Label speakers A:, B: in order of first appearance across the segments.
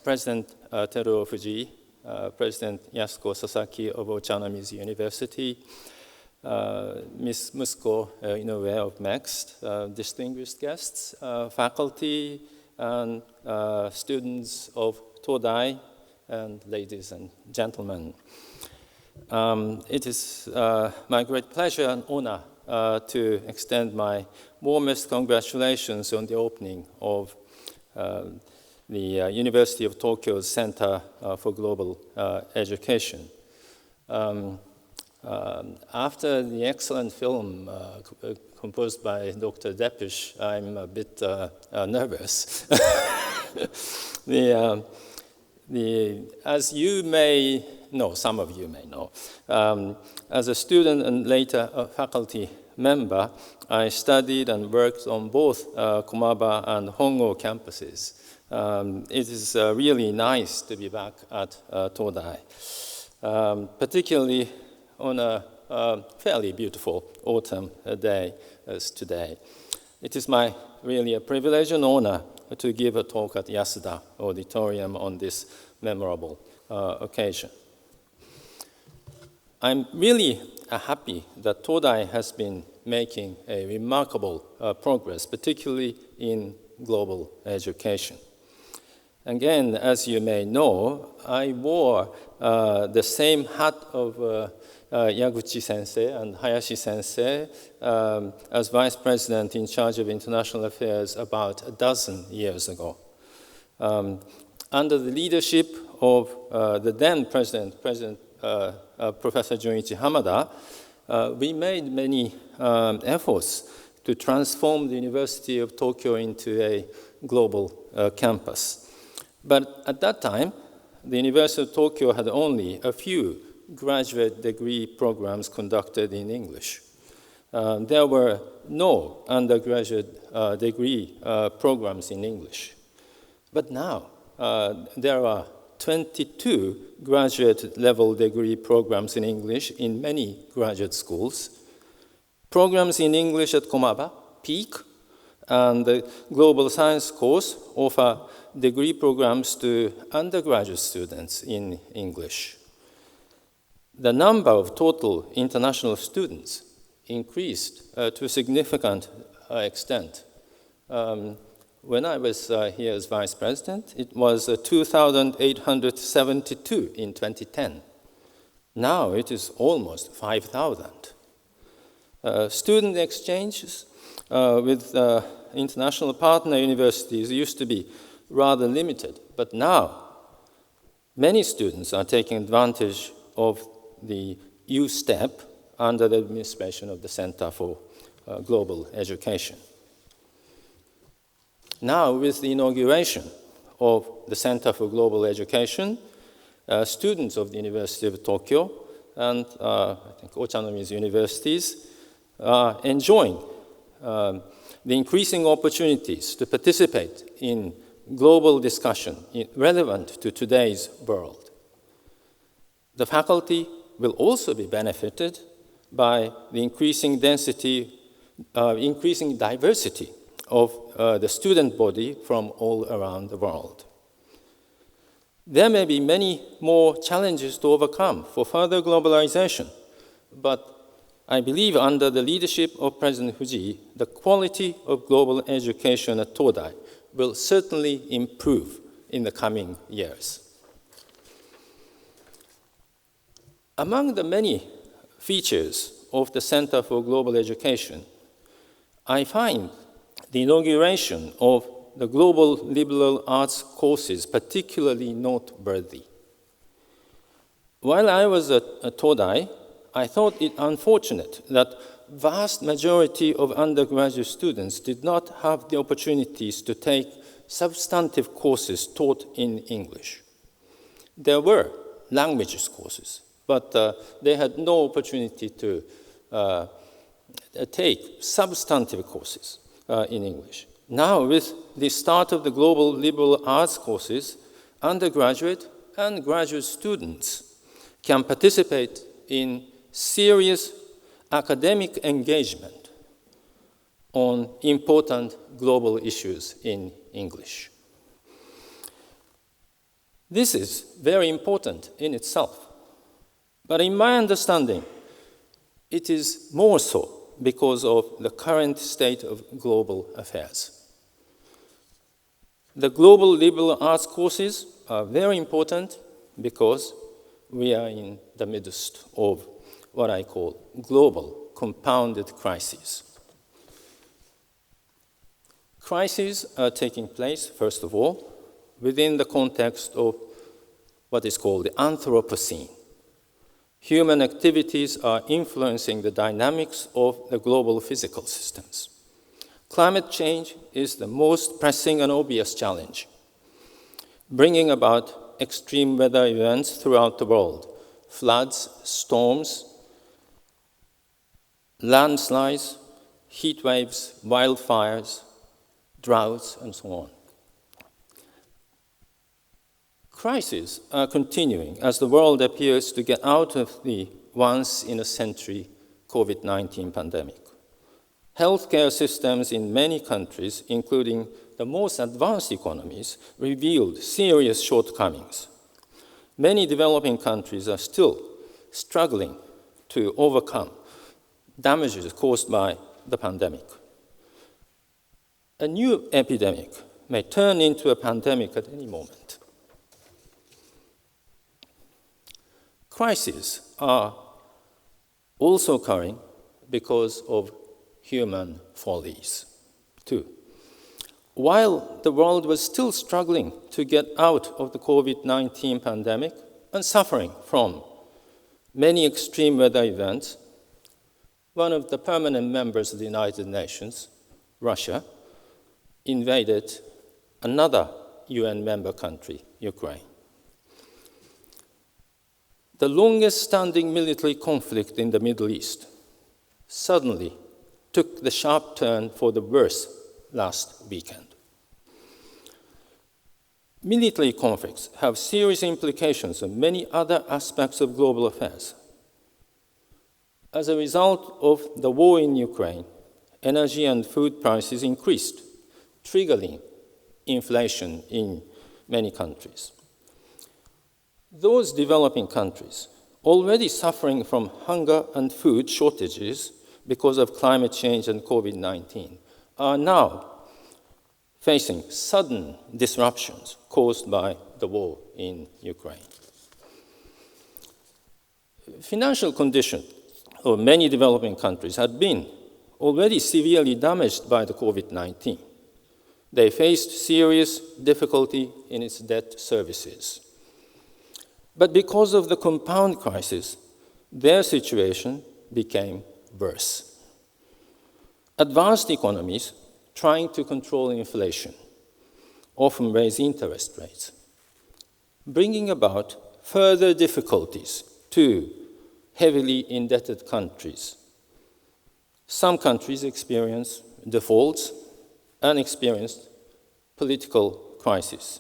A: President Teruo Fujii, President Yasuko Sasaki of Ochanomizu University, Ms. Musuko Inoue of MEXT, distinguished guests, faculty, and students of Todai, and ladies and gentlemen. It is my great pleasure and honor to extend my warmest congratulations on the opening of the University of Tokyo's Center for Global Education. After the excellent film composed by Dr. Depish, I'm a bit nervous. As you may know, some of you may know, as a student and later a faculty member, I studied and worked on both Komaba and Hongo campuses. It is really nice to be back at Todai, particularly on a fairly beautiful autumn day as today. It is really a privilege and honor to give a talk at Yasuda Auditorium on this memorable occasion. I'm really happy that Todai has been making a remarkable progress, particularly in global education. Again, as you may know, I wore the same hat of Yaguchi Sensei and Hayashi Sensei as Vice President in charge of international affairs about a dozen years ago. Under the leadership of the then President Professor Junichi Hamada, we made many efforts to transform the University of Tokyo into a global campus. But at that time, the University of Tokyo had only a few graduate degree programs conducted in English. There were no undergraduate degree programs in English. But now, there are 22 graduate level degree programs in English in many graduate schools. Programs in English at Komaba, Peak, and the Global Science course offer degree programs to undergraduate students in English. The number of total international students increased to a significant extent. When I was here as Vice President, it was 2,872 in 2010. Now it is almost 5,000. Student exchanges with international partner universities used to be rather limited, but now many students are taking advantage of the U-STEP under the administration of the Center for Global Education. Now, with the inauguration of the Center for Global Education, students of the University of Tokyo and I think Ochanomizu universities are enjoying the increasing opportunities to participate in global discussion relevant to today's world. The faculty will also be benefited by the increasing diversity of the student body from all around the world. There may be many more challenges to overcome for further globalization, but I believe under the leadership of President Fujii, the quality of global education at Todai will certainly improve in the coming years. Among the many features of the Center for Global Education, I find the inauguration of the global liberal arts courses particularly noteworthy. While I was at Todai, I thought it unfortunate that vast majority of undergraduate students did not have the opportunities to take substantive courses taught in English. There were languages courses, but they had no opportunity to take substantive courses in English. Now, with the start of the global liberal arts courses, undergraduate and graduate students can participate in serious academic engagement on important global issues in English. This is very important in itself. But in my understanding, it is more so because of the current state of global affairs. The global liberal arts courses are very important because we are in the midst of what I call global compounded crises. Crises are taking place, first of all, within the context of what is called the Anthropocene. Human activities are influencing the dynamics of the global physical systems. Climate change is the most pressing and obvious challenge, bringing about extreme weather events throughout the world: floods, storms, landslides, heat waves, wildfires, droughts, and so on. Crises are continuing as the world appears to get out of the once-in-a-century COVID-19 pandemic. Healthcare systems in many countries, including the most advanced economies, revealed serious shortcomings. Many developing countries are still struggling to overcome damages caused by the pandemic. A new epidemic may turn into a pandemic at any moment. Crises are also occurring because of human follies, too. While the world was still struggling to get out of the COVID-19 pandemic and suffering from many extreme weather events, one of the permanent members of the United Nations, Russia, invaded another UN member country, Ukraine. The longest-standing military conflict in the Middle East suddenly took the sharp turn for the worse last weekend. Military conflicts have serious implications on many other aspects of global affairs. As a result of the war in Ukraine, energy and food prices increased, triggering inflation in many countries. Those developing countries, already suffering from hunger and food shortages because of climate change and COVID-19, are now facing sudden disruptions caused by the war in Ukraine. Financial conditions of many developing countries had been already severely damaged by the COVID-19. They faced serious difficulty in its debt services. But because of the compound crisis, their situation became worse. Advanced economies trying to control inflation often raise interest rates, bringing about further difficulties to heavily indebted countries. Some countries experience defaults and experienced political crisis.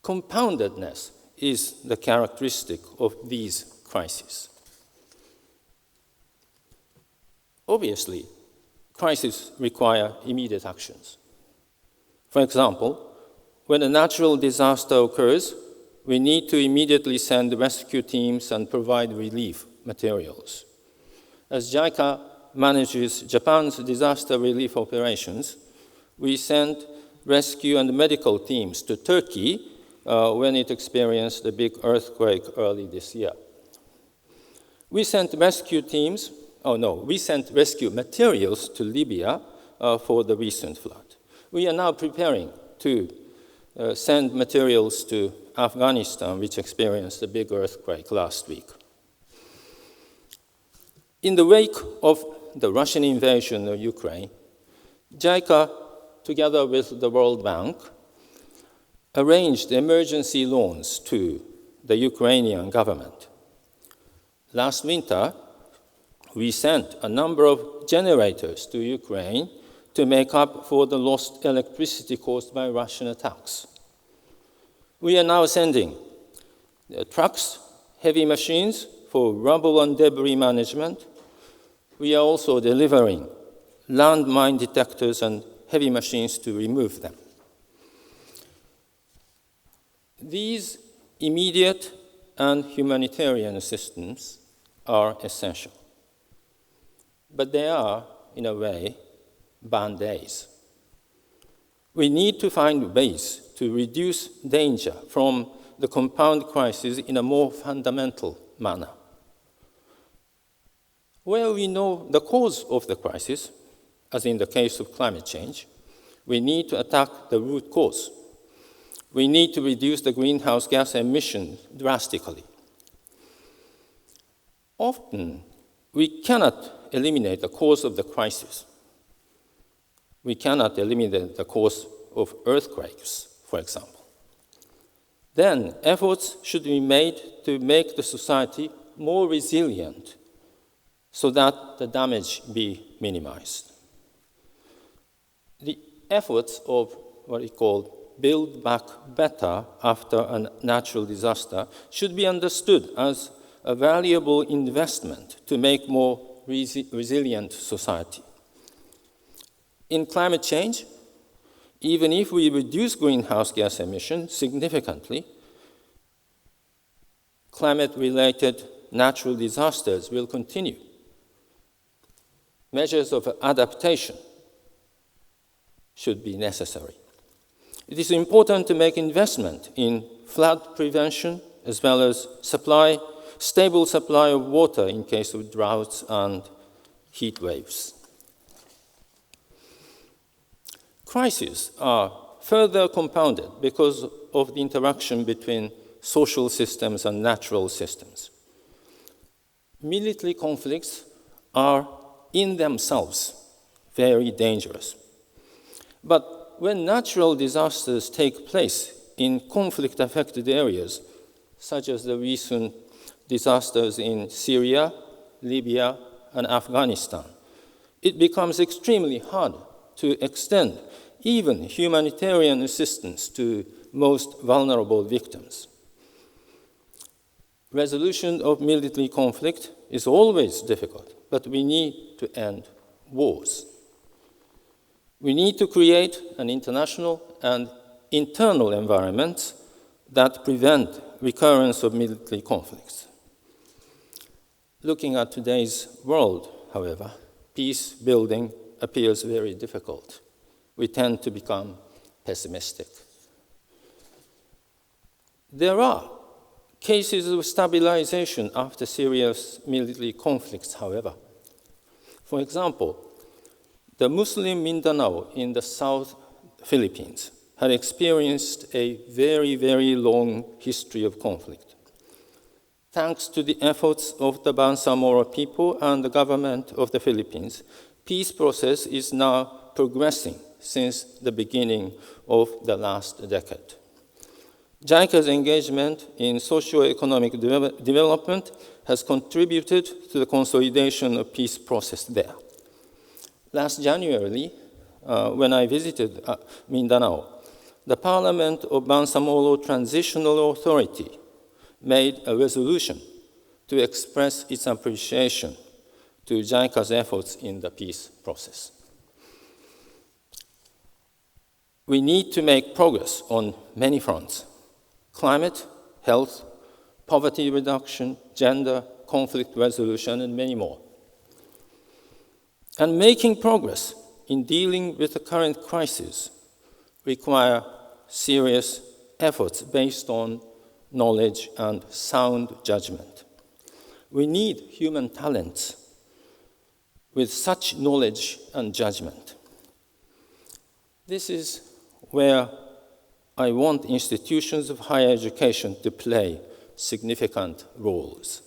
A: Compoundedness is the characteristic of these crises. Obviously, crises require immediate actions. For example, when a natural disaster occurs, we need to immediately send rescue teams and provide relief materials. As JICA manages Japan's disaster relief operations, we sent rescue and medical teams to Turkey when it experienced a big earthquake early this year. We sent rescue materials to Libya for the recent flood. We are now preparing to send materials to Afghanistan, which experienced a big earthquake last week. In the wake of the Russian invasion of Ukraine, JICA, together with the World Bank, arranged emergency loans to the Ukrainian government. Last winter, we sent a number of generators to Ukraine to make up for the lost electricity caused by Russian attacks. We are now sending trucks, heavy machines for rubble and debris management. We are also delivering landmine detectors and heavy machines to remove them. These immediate and humanitarian assistance are essential. But they are, in a way, band-aids. We need to find ways to reduce danger from the compound crisis in a more fundamental manner. Where we know the cause of the crisis, as in the case of climate change, we need to attack the root cause. We need to reduce the greenhouse gas emissions drastically. Often, we cannot eliminate the cause of the crisis. We cannot eliminate the cause of earthquakes, for example. Then efforts should be made to make the society more resilient so that the damage be minimized. The efforts of what we call build back better after a natural disaster should be understood as a valuable investment to make more resilient society. In climate change, even if we reduce greenhouse gas emissions significantly, climate-related natural disasters will continue. Measures of adaptation should be necessary. It is important to make investment in flood prevention as well as stable supply of water in case of droughts and heat waves. Crises are further compounded because of the interaction between social systems and natural systems. Military conflicts are in themselves very dangerous. But when natural disasters take place in conflict-affected areas, such as the recent disasters in Syria, Libya, and Afghanistan, it becomes extremely hard to extend even humanitarian assistance to most vulnerable victims. Resolution of military conflict is always difficult, but we need to end wars. We need to create an international and internal environment that prevent recurrence of military conflicts. Looking at today's world, however, peace building appears very difficult. We tend to become pessimistic. There are cases of stabilization after serious military conflicts, however. For example, the Muslim Mindanao in the South Philippines had experienced a very, very long history of conflict. Thanks to the efforts of the Bangsamoro people and the government of the Philippines, peace process is now progressing since the beginning of the last decade. JICA's engagement in socio-economic development has contributed to the consolidation of peace process there. Last January, when I visited Mindanao, the Parliament of Bangsamoro Transitional Authority made a resolution to express its appreciation to JICA's efforts in the peace process. We need to make progress on many fronts: climate, health, poverty reduction, gender, conflict resolution, and many more. And making progress in dealing with the current crisis require serious efforts based on knowledge and sound judgment. We need human talents with such knowledge and judgment. This is where I want institutions of higher education to play significant roles.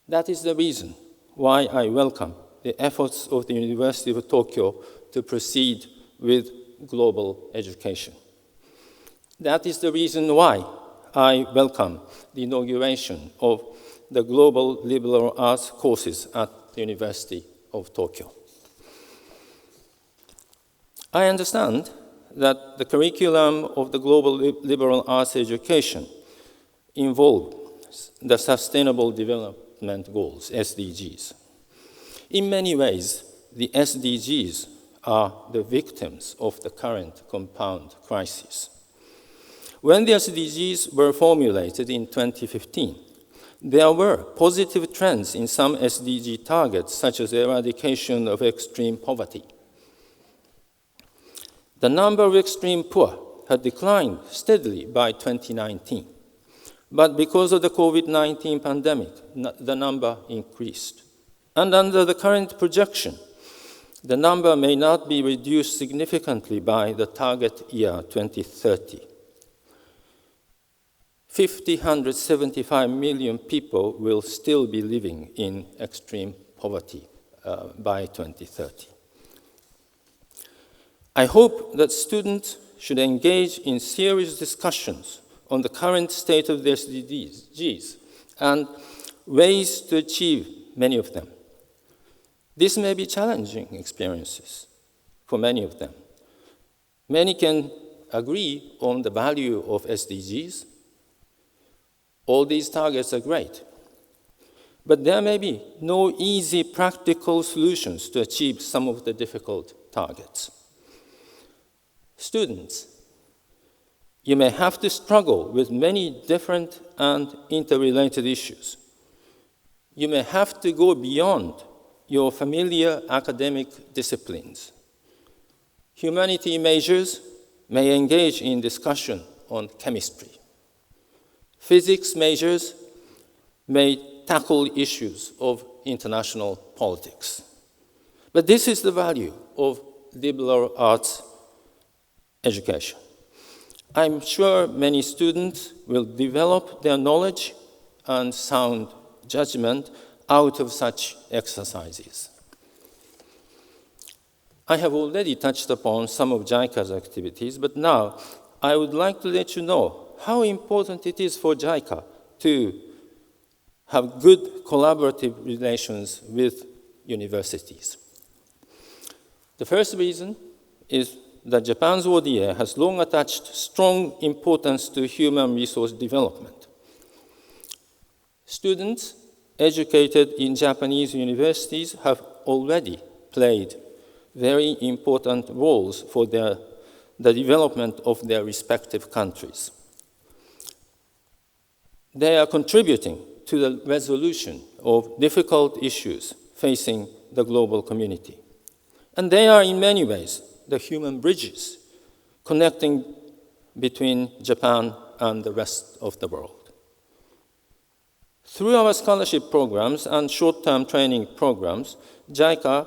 A: That is the reason why I welcome the efforts of the University of Tokyo to proceed with global education. That is the reason why I welcome the inauguration of the Global Liberal Arts courses at the University of Tokyo. I understand that the curriculum of the Global Liberal Arts education involves the Sustainable Development Goals, SDGs. In many ways, the SDGs are the victims of the current compound crisis. When the SDGs were formulated in 2015, there were positive trends in some SDG targets, such as eradication of extreme poverty. The number of extreme poor had declined steadily by 2019. But because of the COVID-19 pandemic, the number increased. And under the current projection, the number may not be reduced significantly by the target year 2030. 175 million people will still be living in extreme poverty by 2030. I hope that students should engage in serious discussions on the current state of the SDGs and ways to achieve many of them. This may be challenging experiences for many of them. Many can agree on the value of SDGs. All these targets are great. But there may be no easy practical solutions to achieve some of the difficult targets. Students, you may have to struggle with many different and interrelated issues. You may have to go beyond your familiar academic disciplines. Humanity majors may engage in discussion on chemistry. Physics majors may tackle issues of international politics. But this is the value of liberal arts education. I'm sure many students will develop their knowledge and sound judgment out of such exercises. I have already touched upon some of JICA's activities, but now I would like to let you know how important it is for JICA to have good collaborative relations with universities. The first reason is that Japan's ODA has long attached strong importance to human resource development. Students educated in Japanese universities have already played very important roles for the development of their respective countries. They are contributing to the resolution of difficult issues facing the global community. And they are in many ways the human bridges connecting between Japan and the rest of the world. Through our scholarship programs and short-term training programs, JICA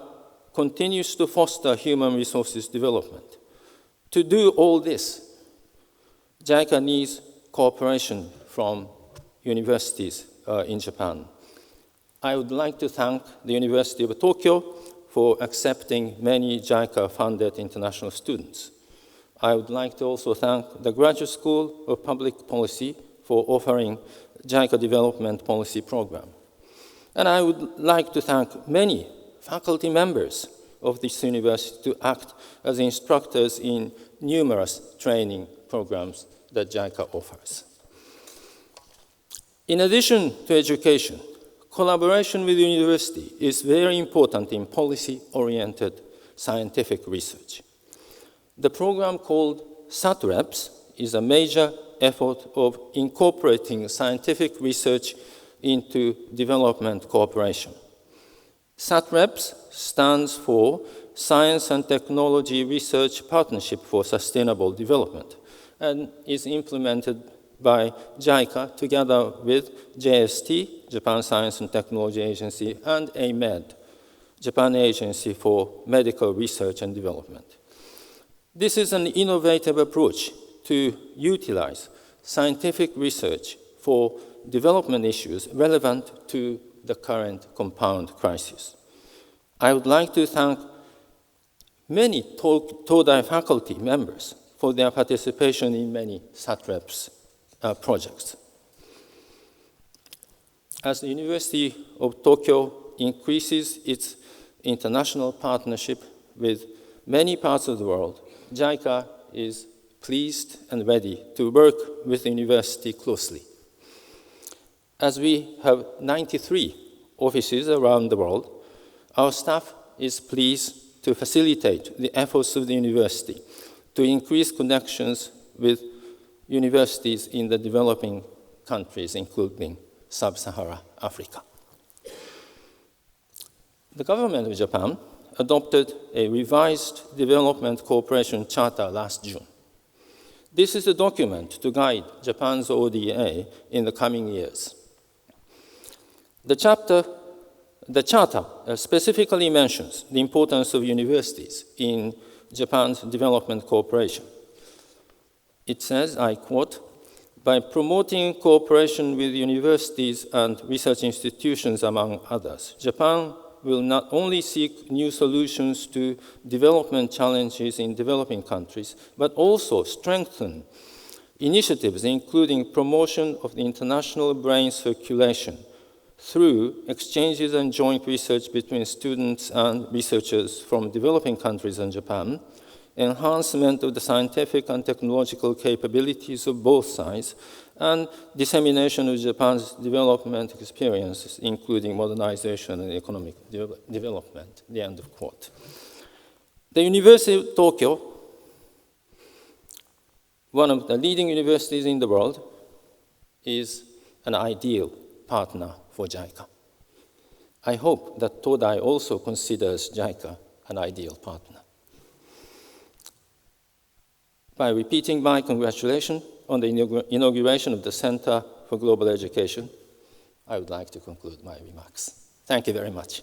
A: continues to foster human resources development. To do all this, JICA needs cooperation from universities in Japan. I would like to thank the University of Tokyo for accepting many JICA-funded international students. I would like to also thank the Graduate School of Public Policy for offering JICA Development Policy Program. And I would like to thank many faculty members of this university to act as instructors in numerous training programs that JICA offers. In addition to education, collaboration with the university is very important in policy-oriented scientific research. The program called SATREPS is a major effort of incorporating scientific research into development cooperation. SATREPS stands for Science and Technology Research Partnership for Sustainable Development and is implemented by JICA together with JST, Japan Science and Technology Agency, and AMED, Japan Agency for Medical Research and Development. This is an innovative approach to utilize scientific research for development issues relevant to the current compound crisis. I would like to thank many Todai faculty members for their participation in many SATREPS projects. As the University of Tokyo increases its international partnership with many parts of the world, JICA is pleased and ready to work with the university closely. As we have 93 offices around the world, our staff is pleased to facilitate the efforts of the university to increase connections with universities in the developing countries, including sub-Saharan Africa. The government of Japan adopted a revised development cooperation charter last June. This is a document to guide Japan's ODA in the coming years. The charter specifically mentions the importance of universities in Japan's development cooperation. It says, I quote, "By promoting cooperation with universities and research institutions, among others, Japan will not only seek new solutions to development challenges in developing countries, but also strengthen initiatives including promotion of the international brain circulation through exchanges and joint research between students and researchers from developing countries and Japan, enhancement of the scientific and technological capabilities of both sides, and dissemination of Japan's development experiences, including modernization and economic development," the end of quote. The University of Tokyo, one of the leading universities in the world, is an ideal partner for JICA. I hope that Todai also considers JICA an ideal partner. By repeating my congratulations on the inauguration of the Center for Global Education, I would like to conclude my remarks. Thank you very much.